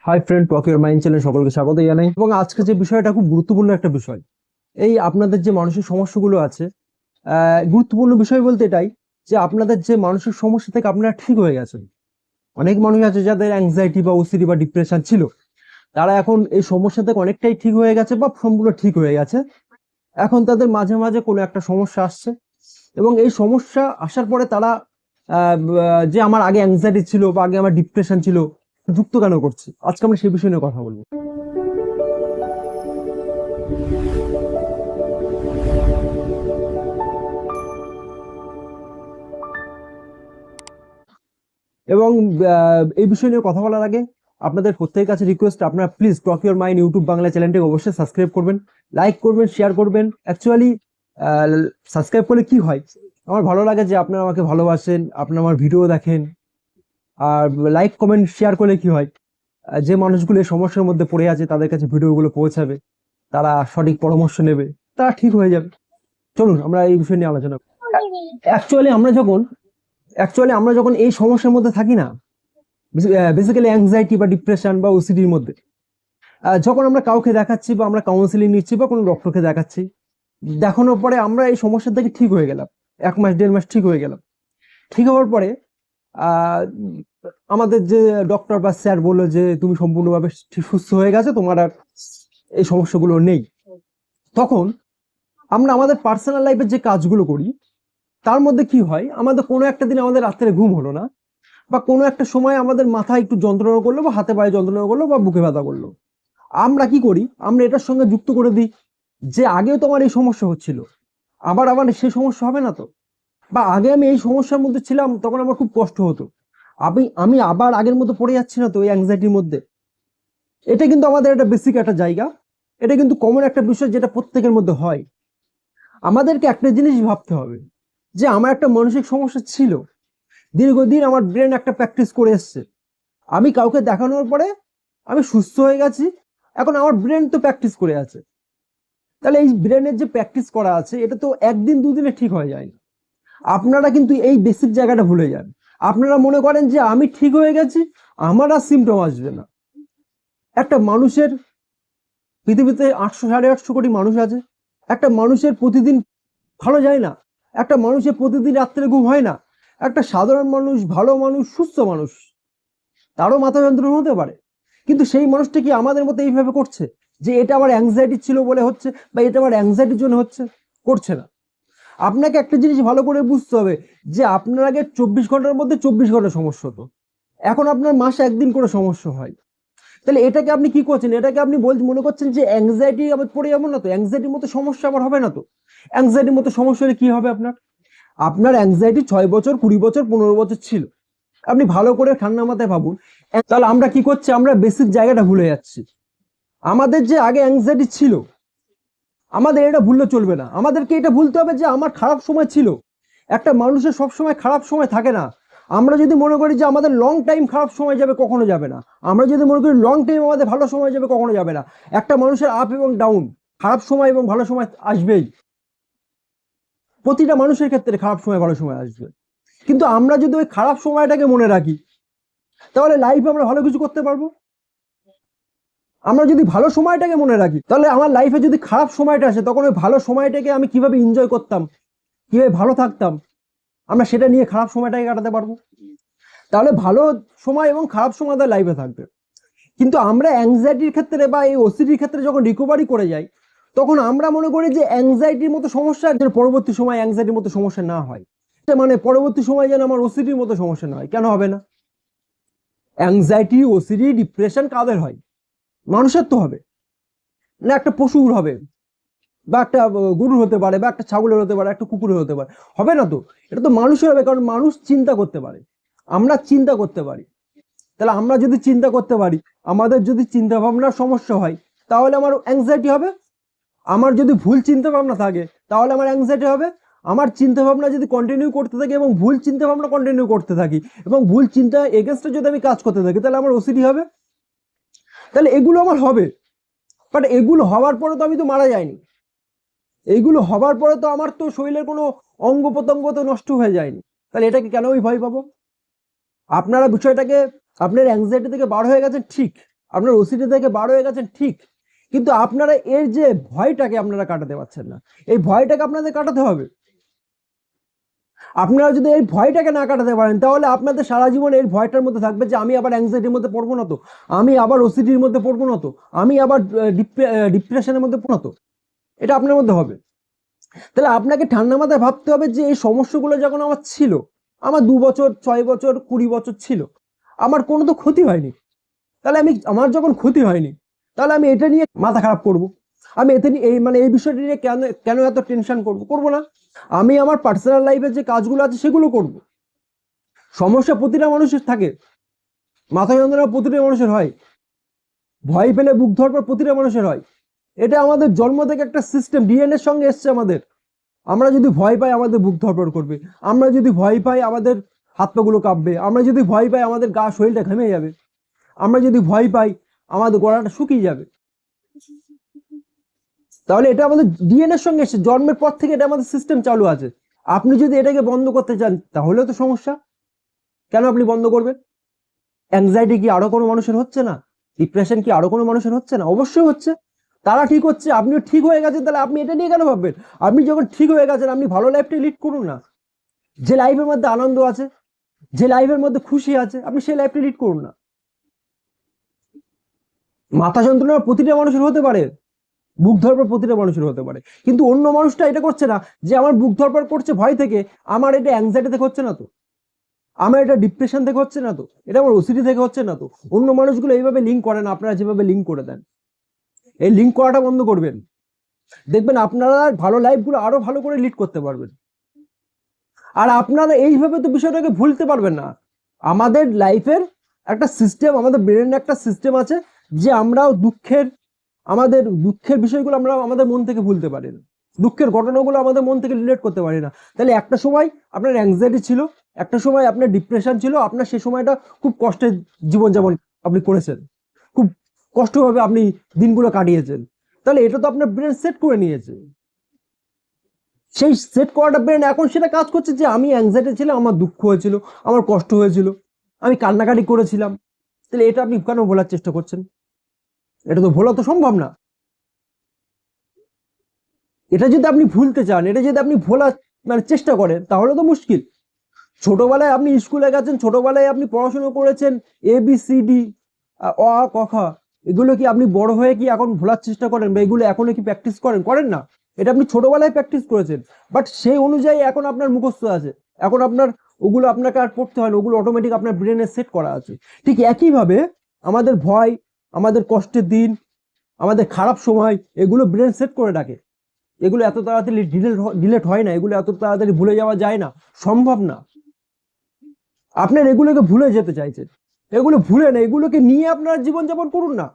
Hi friend, talk your mind চ্যানেলে সকলকে স্বাগত জানাই। এবং আজকে যে বিষয়টা খুব গুরুত্বপূর্ণ একটা বিষয়, এই আপনাদের যে মানসিক সমস্যাগুলো আছে, গুরুত্বপূর্ণ বিষয় বলতে এটাই যে আপনাদের যে মানসিক সমস্যা থেকে আপনারা ঠিক হয়ে গেছেন। অনেক মানুষ আছে যাদের অ্যাংজাইটি বা ওসিডি বা ডিপ্রেশন ছিল, তারা এখন এই সমস্যা থেকে অনেকটাই ঠিক হয়ে গেছে বা সম্পূর্ণ ঠিক হয়ে গেছে। এখন তাদের মাঝে মাঝে কোনো একটা সমস্যা আসছে, এবং এই সমস্যা আসার পরে তারা যে আমার আগে অ্যাংজাইটি ছিল বা আগে আমার ডিপ্রেশন ছিল, যুক্ত কেন করছে, আজকে আমরা সেই বিষয় নিয়ে কথা বলবো। এবং এই বিষয় নিয়ে কথা বলার আগে আপনাদের প্রত্যেকের কাছে রিকোয়েস্ট, আপনারা please talk your mind YouTube Bangla চ্যানেলটিকে অবশ্যই সাবস্ক্রাইব করবেন, লাইক করবেন, শেয়ার করবেন। অ্যাকচুয়ালি সাবস্ক্রাইব করলে কি হয়, আমার ভালো লাগে যে আপনারা আমাকে ভালোবাসেন, আপনারা আমার ভিডিও দেখেন। আর লাইক কমেন্ট শেয়ার করলে কি হয়, যে মানুষগুলো এই সমস্যার মধ্যে পড়ে আছে তাদের কাছে ভিডিওগুলো পৌঁছাবে, তারা সঠিক পরামর্শ নেবে, তারা ঠিক হয়ে যাবে। চলুন আমরা এই বিষয় নিয়ে আলোচনা করি। অ্যাকচুয়ালি আমরা যখন এই সমস্যার মধ্যে থাকি না, বেসিক্যালি অ্যাংজাইটি বা ডিপ্রেশন বা ওসিডির মধ্যে, যখন আমরা কাউকে দেখাচ্ছি বা আমরা কাউন্সিলিং নিচ্ছি বা কোনো ডক্টরকে দেখাচ্ছি, দেখানোর পরে আমরা এই সমস্যা থেকে ঠিক হয়ে গেলাম, 1 মাস 1.5 মাস ঠিক হয়ে গেলাম। ঠিক হওয়ার পরে আমাদের যে ডক্টর বা স্যার বললো যে তুমি সম্পূর্ণভাবে সুস্থ হয়ে গেছে, তোমার আর এই সমস্যাগুলো নেই। তখন আমরা আমাদের পার্সোনাল লাইফের যে কাজগুলো করি, তার মধ্যে কি হয়, আমাদের কোনো একটা দিন আমাদের রাত্রে ঘুম হলো না, বা কোনো একটা সময় আমাদের মাথায় একটু যন্ত্রণা করলো বা হাতে পায়ে যন্ত্রণা করলো বা বুকে ব্যথা করলো, আমরা কি করি, আমরা এটার সঙ্গে যুক্ত করে দিই যে আগেও তো আমার এই সমস্যা হচ্ছিল, আবার আবার সেই সমস্যা হবে না তো, বা আগে আমি এই সমস্যার মধ্যে ছিলাম তখন আমার খুব কষ্ট হতো, আমি আবার আগের মতো পড়ে যাচ্ছি না তো এই অ্যাংজাইটির মধ্যে। এটা কিন্তু আমাদের একটা বেসিক একটা জায়গা, এটা কিন্তু কমন একটা বিষয় যেটা প্রত্যেকের মধ্যে হয়। আমাদেরকে একটা জিনিস ভাবতে হবে যে আমার একটা মানসিক সমস্যা ছিল, দীর্ঘদিন আমার ব্রেন একটা প্র্যাকটিস করে এসছে, আমি কাউকে দেখানোর পরে আমি সুস্থ হয়ে গেছি, এখন আমার ব্রেন তো প্র্যাকটিস করে আছে। তাহলে এই ব্রেনের যে প্র্যাকটিস করা আছে, এটা তো একদিন দুদিনে ঠিক হয়ে যায় না। আপনারা কিন্তু এই বেসিক জায়গাটা ভুলে যান। আপনারা মনে করেন যে আমি ঠিক হয়ে গেছি, আমার আর সিমটম আসবে না। একটা মানুষের, পৃথিবীতে 800 সাড়ে 800 কোটি মানুষ আছে, একটা মানুষের প্রতিদিন ভালো যায় না, একটা মানুষের প্রতিদিন রাত্রে ঘুম হয় না, একটা সাধারণ মানুষ, ভালো মানুষ, সুস্থ মানুষ, তারও মাথা যন্ত্রণা হতে পারে। কিন্তু সেই মানুষটা কি আমাদের মতো এইভাবে করছে যে এটা আমার অ্যাংজাইটি ছিল বলে হচ্ছে, বা এটা আমার অ্যাংজাইটির জন্য হচ্ছে? করছে না। আপনাকে একটা জিনিস ভালো করে বুঝতে হবে যে আপনার আগে 24 ঘন্টার মধ্যে 24 ঘন্টা সমস্যা হতো, এখন আপনার মাসে একদিন করে সমস্যা হয়। তাহলে এটাকে আপনি কি করছেন, এটাকে আপনি মনে করছেন যে অ্যাংজাইটি আবার পড়ে যাবো না তো, অ্যাংজাইটির মতো সমস্যা আবার হবে না তো। অ্যাংজাইটির মতো সমস্যা হলে কি হবে আপনার? আপনার অ্যাংজাইটি 6 বছর, 20 বছর, 15 বছর ছিল, আপনি ভালো করে ঠান্ডা মাথায় ভাবুন। তাহলে আমরা কি করছি, আমরা বেসিক জায়গাটা ভুলে যাচ্ছি। আমাদের যে আগে অ্যাংজাইটি ছিল, আমাদের এটা ভুললে চলবে না, আমাদেরকে এটা ভুলতে হবে যে আমার খারাপ সময় ছিল। একটা মানুষের সব সময় খারাপ সময় থাকে না। আমরা যদি মনে করি যে আমাদের লং টাইম খারাপ সময় যাবে, কখনো যাবে না। আমরা যদি মনে করি লং টাইম আমাদের ভালো সময় যাবে, কখনো যাবে না। একটা মানুষের আপ এবং ডাউন, খারাপ সময় এবং ভালো সময় আসবেই। প্রতিটা মানুষের ক্ষেত্রে খারাপ সময় ভালো সময় আসবে। কিন্তু আমরা যদি ওই খারাপ সময়টাকে মনে রাখি, তাহলে লাইফে আমরা ভালো কিছু করতে পারবো। আমরা যদি ভালো সময়টাকে মনে রাখি, তাহলে আমার লাইফে যদি খারাপ সময়টা আসে, তখন ওই ভালো সময়টাকে আমি কিভাবে এনজয় করতাম, কিভাবে ভালো থাকতাম, আমরা সেটা নিয়ে খারাপ সময়টাকে কাটাতে পারবো। তাহলে ভালো সময় এবং খারাপ সময় তার লাইফে থাকবে। কিন্তু আমরা অ্যাংজাইটির ক্ষেত্রে বা এই ওসিডির ক্ষেত্রে যখন রিকভারি করে যাই, তখন আমরা মনে করি যে অ্যাংজাইটির মতো সমস্যা যেন পরবর্তী সময় অ্যাংজাইটির মতো সমস্যা না হয়, মানে পরবর্তী সময় যেন আমার ওসিডির মতো সমস্যা না হয়। কেন হবে না? অ্যাংজাইটি, ওসিডি, ডিপ্রেশন কাদের হয়? মানুষের তো হবে না, একটা পশুর হবে, বা একটা গরুর হতে পারে, বা একটা ছাগলের হতে পারে, একটা কুকুরের হতে পারে, হবে না তো? এটা তো মানুষের হবে, কারণ মানুষ চিন্তা করতে পারে, আমরা চিন্তা করতে পারি। তাহলে আমরা যদি চিন্তা করতে পারি, আমাদের যদি চিন্তা ভাবনার সমস্যা হয়, তাহলে আমার অ্যাংজাইটি হবে। আমার যদি ভুল চিন্তা ভাবনা থাকে, তাহলে আমার অ্যাংজাইটি হবে। আমার চিন্তা ভাবনা যদি কন্টিনিউ করতে থাকি এবং ভুল চিন্তা ভাবনা কন্টিনিউ করতে থাকি, এবং ভুল চিন্তা এগেনস্টে যদি আমি কাজ করতে থাকি, তাহলে আমার ওসিডি হবে। তাহলে এগুলো আমার হবে, বাট এগুলো হওয়ার পরে তো আমি তো মারা যাইনি। এইগুলো হবার পরে তো আমার তো শরীরের কোনো অঙ্গ প্রত্যঙ্গ তো নষ্ট হয়ে যায়নি। তাহলে এটাকে কেন আমি ভয় পাবো? আপনারা বিষয়টাকে, আপনার অ্যাংজাইটি থেকে বার হয়ে গেছে ঠিক, আপনার ওসিডি থেকে বার হয়ে গেছেন ঠিক, কিন্তু আপনারা এর যে ভয়টাকে আপনারা কাটাতে পারছেন না। এই ভয়টাকে আপনাদের কাটাতে হবে। আপনারা যদি এই ভয়টাকে না কাটাতে পারেন তাহলে আপনাদের সারা জীবন এই ভয়টার মধ্যে থাকবে যে আমি আবার অ্যাংজাইটির মধ্যে পড়বো না তো, আমি আবার ওসিডির মধ্যে পড়বো না তো, আমি আবার ডিপ্রেশনের মধ্যে পড়বো না তো। এটা আপনার মধ্যে হবে। তাহলে আপনাকে ঠান্ডা মাথায় ভাবতে হবে যে এই সমস্যাগুলো যখন আমার ছিল, আমার 2 বছর 6 বছর 20 বছর ছিল, আমার কোনো তো ক্ষতি হয়নি। তাহলে আমার যখন ক্ষতি হয়নি, তাহলে আমি এটা নিয়ে মাথা খারাপ করব? আমি এতে এই বিষয়টা নিয়ে কেন কেন এত টেনশন করবো না? আমি আমার পার্সোনাল লাইফে যে কাজগুলো আছে সেগুলো করব। সমস্যা প্রতিটা মানুষের থাকে, মাথা যন্ত্রণা প্রতিটা মানুষের হয়, ভয় পেলে বুক ধরপড় প্রতিটা মানুষের হয়। এটা আমাদের জন্ম থেকে একটা সিস্টেম, ডিএনএর সঙ্গে এসছে আমাদের। আমরা যদি ভয় পাই আমাদের বুক ধরপড় করবে, আমরা যদি ভয় পাই আমাদের হাত পাগুলো কাঁপবে, আমরা যদি ভয় পাই আমাদের গা শরীরটা ঘেমে যাবে, আমরা যদি ভয় পাই আমাদের গলাটা শুকিয়ে যাবে। তাহলে এটা আমাদের ডিএনএর সঙ্গে এসছে, জন্মের পর থেকে এটা আমাদের সিস্টেম চালু আছে। আপনি যদি এটাকে বন্ধ করতে চান তাহলেও তো সমস্যা। কেন আপনি বন্ধ করবেন? অ্যাংজাইটি কি আরো কোনো মানুষের হচ্ছে না? ডিপ্রেশন কি আরো কোনো মানুষের হচ্ছে না? অবশ্যই হচ্ছে। তারা ঠিক হচ্ছে, আপনিও ঠিক হয়ে গেছেন, তাহলে আপনি এটা নিয়ে কেন ভাববেন? আপনি যখন ঠিক হয়ে গেছেন আপনি ভালো লাইফটা লিড করুন না। যে লাইফের মধ্যে আনন্দ আছে, যে লাইফের মধ্যে খুশি আছে, আপনি সেই লাইফটা লিড করুন না। মাথা যন্ত্রণা প্রতিটা মানুষের হতে পারে, বুক ধরপড় প্রতিটা মানুষের হতে পারে, কিন্তু অন্য মানুষটা এটা করছে না যে আমার বুক ধরপড় করছে ভয় থেকে, আমার এটা অ্যাংজাইটি থেকে হচ্ছে না তো, আমার এটা ডিপ্রেশন থেকে হচ্ছে না তো, এটা আমার ওসিডি থেকে হচ্ছে না তো। অন্য মানুষগুলো এইভাবে লিঙ্ক করে না, আপনারা যেভাবে লিঙ্ক করে দেন। এই লিঙ্ক করাটা বন্ধ করবেন, দেখবেন আপনারা ভালো লাইফগুলো আরো ভালো করে লিড করতে পারবেন। আর আপনারা এইভাবে তো বিষয়টাকে ভুলতে পারবেন না। আমাদের লাইফের একটা সিস্টেম, আমাদের ব্রেনের একটা সিস্টেম আছে যে আমরাও আমাদের দুঃখের বিষয়গুলো আমরা আমাদের মন থেকে ভুলতে পারি না, দুঃখের ঘটনাগুলো আমাদের মন থেকে রিলেট করতে পারি না। তাহলে একটা সময় আপনার অ্যাংজাইটি ছিল, একটা সময় আপনার ডিপ্রেশন ছিল, আপনার সেই সময়টা খুব কষ্টের জীবনযাপন আপনি করেছেন, খুব কষ্টভাবে আপনি দিনগুলো কাটিয়েছেন। তাহলে এটা তো আপনার ব্রেন সেট করে নিয়েছে। সেই সেট করাটা ব্রেন এখন সেটা কাজ করছে যে আমি অ্যাংজাইটি ছিলাম, আমার দুঃখ হয়েছিল, আমার কষ্ট হয়েছিল, আমি কান্নাকাটি করেছিলাম। তাহলে এটা আপনি কেন ভোলার চেষ্টা করছেন? এটা তো ভোলা তো সম্ভব না। এটা যদি আপনি ভুলতে চান, এটা যদি আপনি ভোলার চেষ্টা করেন তাহলে তো মুশকিল। ছোটবেলায় আপনি স্কুলে গেছেন, ছোটবেলায় আপনি পড়াশোনা করেছেন, ABCD অ আ ক খ, এগুলো কি আপনি বড় হয়ে কি এখন ভোলার চেষ্টা করেন বা এগুলো এখনো কি প্র্যাকটিস করেন না? এটা আপনি ছোটবেলায় প্র্যাকটিস করেছেন, বাট সেই অনুযায়ী এখন আপনার মুখস্থ আছে, এখন ওগুলো আপনাকে আর পড়তে হয় না, ওগুলো অটোমেটিক আপনার ব্রেনে সেট করা আছে। ঠিক একইভাবে আমাদের ভয়, আমাদের কষ্টের দিন, আমাদের খারাপ সময়, এগুলো ব্রেন সেট করে রাখে। এগুলো এত তাড়াতাড়ি ডিলেট হয় না, এগুলো এত তাড়াতাড়ি ভুলে যাওয়া যায় না, সম্ভব না। আপনার এগুলোকে ভুলে যেতে চাইছেন, এগুলো ভুলে না, এগুলোকে নিয়ে আপনার জীবনযাপন করুন না।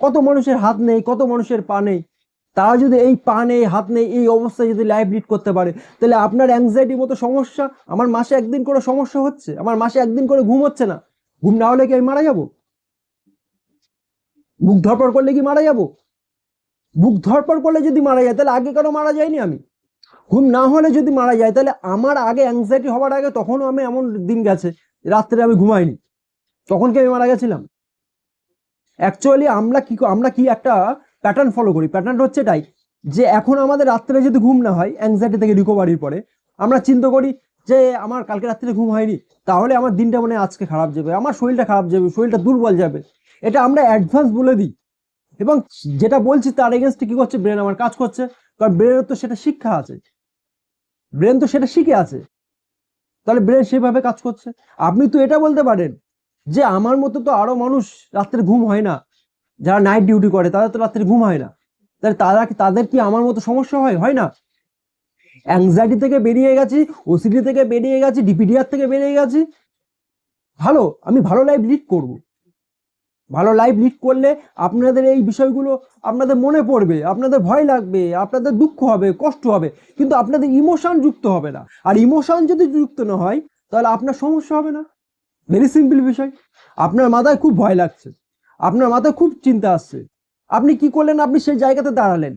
কত মানুষের হাত নেই, কত মানুষের পা নেই, তারা যদি এই পা নেই হাত নেই এই অবস্থায় যদি লাইফ লিড করতে পারে, তাহলে আপনার অ্যাংজাইটির মতো সমস্যা, আমার মাসে একদিন করে সমস্যা হচ্ছে, আমার মাসে একদিন করে ঘুম হচ্ছে না, ঘুম না হলে কি আমি মারা যাব? বুক ধরপড় করলে কি মারা যাব? বুক ধরপড় করলে যদি মারা যায় তাহলে আগে কেন মারা যায়নি আমি? ঘুম না হলে যদি মারা যায় তাহলে আমার আগে অ্যাংজাইটি হওয়ার আগে তখনও আমি এমন দিন গেছে রাত্রে আমি ঘুমাইনি, তখন কি আমি মারা গেছিলাম? অ্যাকচুয়ালি আমরা কি একটা প্যাটার্ন ফলো করি, প্যাটার্নটা হচ্ছে এটাই যে এখন আমাদের রাত্রে যদি ঘুম না হয় অ্যাংজাইটি থেকে রিকভারির পরে, আমরা চিন্তা করি যে আমার কালকে রাত্রে ঘুম হয়নি, তাহলে আমার দিনটা মনে আজকে খারাপ যাবে, আমার শরীরটা খারাপ যাবে, শরীরটা দুর্বল যাবে। এটা আমরা অ্যাডভান্স বলে দিই, এবং যেটা বলছি তার এগেনস্টে কি করছে ব্রেন আমার কাজ করছে, কারণ ব্রেনের তো সেটা শিক্ষা আছে, ব্রেন তো সেটা শিখে আছে, তাহলে ব্রেন সেভাবে কাজ করছে। আপনি তো এটা বলতে পারেন যে আমার মতো তো আরো মানুষ রাত্রে ঘুম হয় না, যারা নাইট ডিউটি করে তাদের তো রাত্রে ঘুম হয় না, তাহলে তাদের কি আমার মতো সমস্যা হয় না? অ্যাংজাইটি থেকে বেরিয়ে গেছি, ওসিডি থেকে বেরিয়ে গেছি, ডিপিডিআর থেকে বেরিয়ে গেছি, আমি ভালো লাইফ লিড করব। ভালো লাইফ লিড করলে আপনাদের এই বিষয়গুলো আপনাদের মনে পড়বে, আপনাদের ভয় লাগবে, আপনাদের দুঃখ হবে, কষ্ট হবে, কিন্তু আপনাদের ইমোশন যুক্ত হবে না। আর ইমোশন যদি যুক্ত না হয় তাহলে আপনার সমস্যা হবে না। ভেরি সিম্পল বিষয়। আপনার মাথায় খুব ভয় লাগছে, আপনার মাথায় খুব চিন্তা আসছে, আপনি কি করলেন? আপনি সেই জায়গাতে দাঁড়ালেন,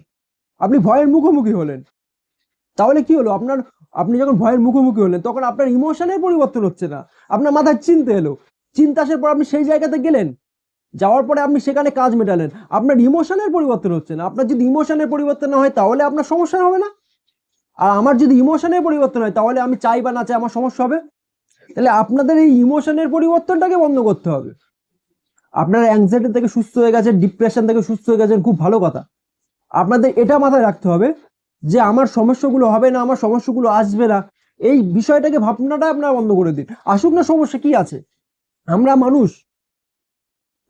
আপনি ভয়ের মুখোমুখি হলেন, তাহলে কি হলো? আপনি যখন ভয়ের মুখোমুখি হলেন তখন আপনার ইমোশনের পরিবর্তন হচ্ছে না, আপনার মাথায় চিন্তা এলো, চিন্তা আসার পর আপনি সেই জায়গাতে গেলেন, যাওয়ার পরে আপনি সেখানে কাজ মেটালেন, আপনার ইমোশনের পরিবর্তন হচ্ছে না। আপনার যদি ইমোশনের পরিবর্তন না হয় তাহলে আপনার সমস্যা হবে না। আর আমার যদি ইমোশনের পরিবর্তন হয় তাহলে আমি চাই বা না চাই আমার সমস্যা হবে। তাহলে আপনাদের এই ইমোশনের পরিবর্তনটাকে বন্ধ করতে হবে। আপনারা অ্যাংজাইটি থেকে সুস্থ হয়ে গেছেন, ডিপ্রেশন থেকে সুস্থ হয়ে গেছেন, খুব ভালো কথা। আপনাদের এটা মাথায় রাখতে হবে যে আমার সমস্যাগুলো হবে না, আমার সমস্যাগুলো আসবে না, এই বিষয়টাকে ভাবনাটা আপনারা বন্ধ করে দিন। আসুক না সমস্যা, কি আছে, আমরা মানুষ,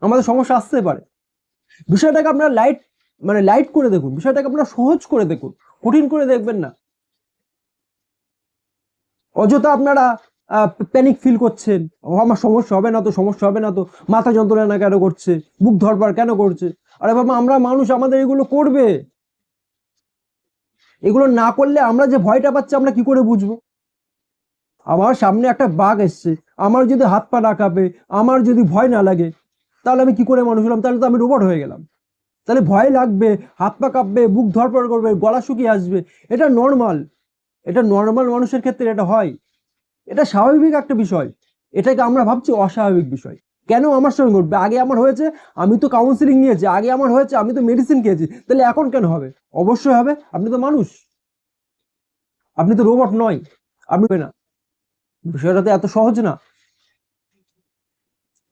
আমাদের সমস্যা আসতে পারে। বিষয়টাকে আপনারা লাইট করে দেখুন, বিষয়টাকে আপনারা সহজ করে দেখুন, কঠিন করে দেখবেন না। অযথা আপনারা প্যানিক ফিল করছেন, আমার সমস্যা হবে না তো, সমস্যা হবে না তো, মাথা যন্ত্রণা কেন করছে, বুক ধরবার কেন করছে। আরে বাবা, আমরা মানুষ, আমাদের এগুলো করবে। এগুলো না করলে আমরা যে ভয়টা পাচ্ছি আমরা কি করে বুঝবো? আমার সামনে একটা বাঘ এসছে, আমার যদি হাত পা না কাঁপে, আমার যদি ভয় না লাগে, তাহলে আমি কি করে মানুষ হলাম? তাহলে তো আমি রোবট হয়ে গেলাম। তাহলে ভয় লাগবে, হাত পা কাঁপবে, বুক ধড়ফড় করবে, গলা শুকিয়ে আসবে, এটা নর্মাল। এটা নর্মাল মানুষের ক্ষেত্রে এটা হয়, এটা স্বাভাবিক একটা বিষয়। এটাকে আমরা ভাবছি অস্বাভাবিক বিষয়। কেন আমার সঙ্গে ঘটবে? আগে আমার হয়েছে, আমি তো কাউন্সিলিং নিয়েছি, আগে আমার হয়েছে, আমি তো মেডিসিন খেয়েছি, তাহলে এখন কেন হবে? অবশ্যই হবে, আপনি তো মানুষ, আপনি তো রোবট নয়। আপনি না, বিষয়টা তো এত সহজ না।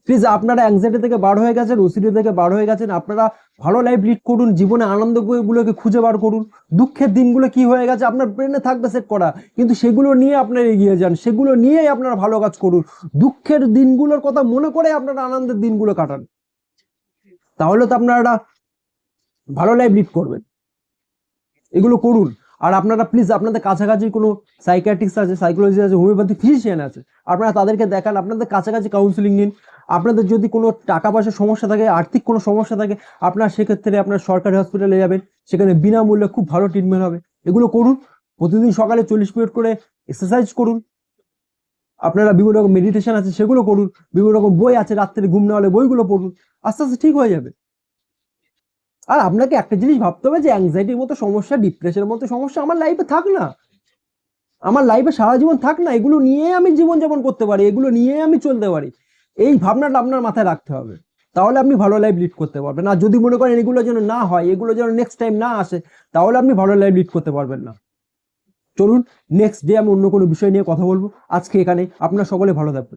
প্লিজ, আপনারা অ্যাংজাইটি থেকে বার হয়ে গেছেন, ওসিডি থেকে বার হয়ে গেছেন, আপনারা ভালো লাইফ লিড করুন, জীবনে আনন্দগুলোকে খুঁজে বার করুন। দুঃখের দিনগুলো কি হয়ে গেছে আপনার ব্রেনে থাকবে সেট করা, কিন্তু সেগুলো নিয়ে আপনারা এগিয়ে যান, সেগুলো নিয়েই আপনারা ভালো কাজ করুন। দুঃখের দিনগুলোর কথা মনে করে আপনারা আনন্দের দিনগুলো কাটান, তাহলে তো আপনারা ভালো লাইফ লিড করবেন। এগুলো করুন। আর আপনারা প্লিজ, আপনাদের কাছাকাছি কোনো সাইকিয়াট্রিস্ট আছে, সাইকোলজিস্ট আছে, হোমিওপ্যাথি ফিজিশিয়ান আছে, আপনারা তাদেরকে দেখান, আপনাদের কাছাকাছি কাউন্সিলিং নিন। আপনাদের যদি কোনো টাকা পয়সার সমস্যা থাকে, আর্থিক কোনো সমস্যা থাকে, আপনার সেক্ষেত্রে আপনার সরকারি হসপিটালে যাবেন, সেখানে বিনামূল্যে খুব ভালো ট্রিটমেন্ট হবে। এগুলো করুন। প্রতিদিন সকালে 40 মিনিট করে এক্সারসাইজ করুন। আপনারা বিভিন্ন রকম মেডিটেশন আছে সেগুলো করুন, বিভিন্ন রকম বই আছে, রাত্রে ঘুম না হলে বইগুলো পড়ুন, আস্তে আস্তে ঠিক হয়ে যাবে। আর আপনাকে একটা জিনিস ভাবতে হবে যে অ্যাংজাইটির মতো সমস্যা, ডিপ্রেশনের মতো সমস্যা আমার লাইফে থাক না, আমার লাইফে সারা জীবন থাক না, এগুলো নিয়ে আমি জীবনযাপন করতে পারি, এগুলো নিয়ে আমি চলতে পারি। এই ভাবনাটা আপনার মাথায় রাখতে হবে, তাহলে আপনি ভালো লাইফ লিড করতে পারবেন। আর যদি মনে করেন এগুলো যেন না হয়, এগুলো যেন নেক্সট টাইম না আসে, তাহলে আপনি ভালো লাইফ লিড করতে পারবেন না। চলুন, নেক্সট ডে আমি অন্য কোনো বিষয় নিয়ে কথা বলবো। আজকে এখানে, আপনারা সকলে ভালো থাকবেন।